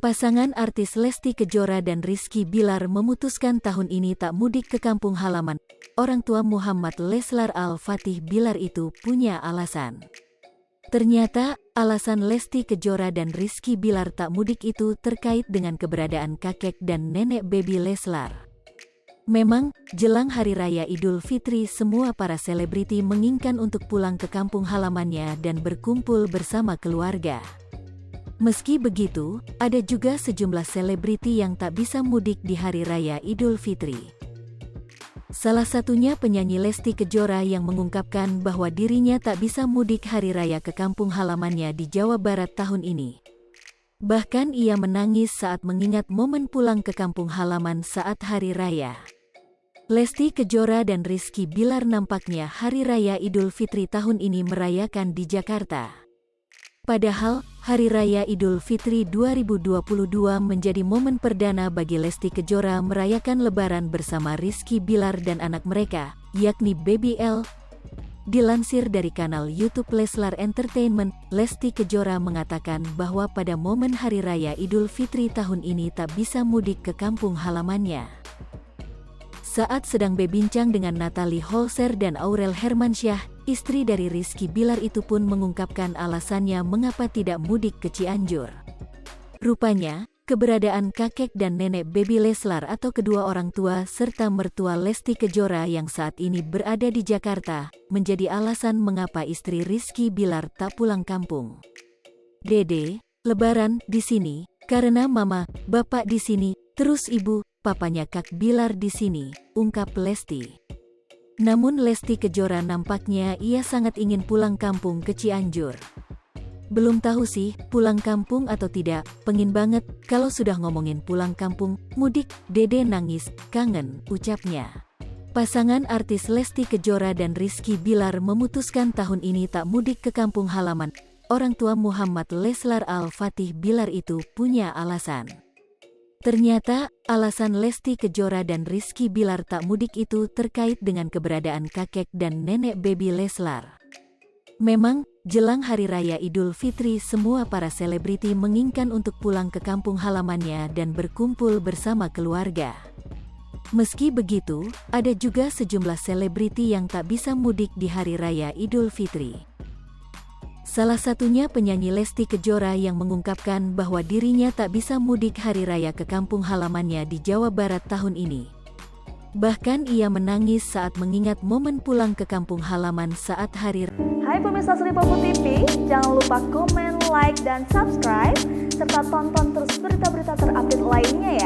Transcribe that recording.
Pasangan artis Lesti Kejora dan Rizky Bilar memutuskan tahun ini tak mudik ke kampung halaman. Orang tua Muhammad Leslar Al-Fatih Bilar itu punya alasan. Ternyata, alasan Lesti Kejora dan Rizky Bilar tak mudik itu terkait dengan keberadaan kakek dan nenek baby Leslar. Memang, jelang Hari Raya Idul Fitri semua para selebriti menginginkan untuk pulang ke kampung halamannya dan berkumpul bersama keluarga. Meski begitu, ada juga sejumlah selebriti yang tak bisa mudik di Hari Raya Idul Fitri. Salah satunya penyanyi Lesti Kejora yang mengungkapkan bahwa dirinya tak bisa mudik Hari Raya ke kampung halamannya di Jawa Barat tahun ini. Bahkan ia menangis saat mengingat momen pulang ke kampung halaman saat Hari Raya. Lesti Kejora dan Rizky Bilar nampaknya Hari Raya Idul Fitri tahun ini merayakan di Jakarta. Padahal, Hari Raya Idul Fitri 2022 menjadi momen perdana bagi Lesti Kejora merayakan Lebaran bersama Rizky Bilar dan anak mereka, yakni Baby L. Dilansir dari kanal YouTube Leslar Entertainment, Lesti Kejora mengatakan bahwa pada momen Hari Raya Idul Fitri tahun ini tak bisa mudik ke kampung halamannya. Saat sedang berbincang dengan Natalie Holzer dan Aurel Hermansyah, istri dari Rizky Bilar itu pun mengungkapkan alasannya mengapa tidak mudik ke Cianjur. Rupanya, keberadaan kakek dan nenek baby Leslar atau kedua orang tua serta mertua Lesti Kejora yang saat ini berada di Jakarta, menjadi alasan mengapa istri Rizky Bilar tak pulang kampung. Dede, Lebaran di sini, karena mama, bapak di sini, terus ibu, papanya Kak Bilar di sini, ungkap Lesti. Namun Lesti Kejora nampaknya ia sangat ingin pulang kampung ke Cianjur. Belum tahu sih, pulang kampung atau tidak, pengin banget, kalau sudah ngomongin pulang kampung, mudik, Dede nangis, kangen, ucapnya. Pasangan artis Lesti Kejora dan Rizky Bilar memutuskan tahun ini tak mudik ke kampung halaman. Orang tua Muhammad Leslar Al-Fatih Bilar itu punya alasan. Ternyata, alasan Lesti Kejora dan Rizky Bilar tak mudik itu terkait dengan keberadaan kakek dan nenek baby Leslar. Memang, jelang Hari Raya Idul Fitri semua para selebriti menginginkan untuk pulang ke kampung halamannya dan berkumpul bersama keluarga. Meski begitu, ada juga sejumlah selebriti yang tak bisa mudik di Hari Raya Idul Fitri. Salah satunya penyanyi Lesti Kejora yang mengungkapkan bahwa dirinya tak bisa mudik Hari Raya ke kampung halamannya di Jawa Barat tahun ini. Bahkan ia menangis saat mengingat momen pulang ke kampung halaman saat Hari Raya. Hai pemirsa Sri Popo TV, jangan lupa komen, like, dan subscribe, serta tonton terus berita-berita terupdate lainnya ya.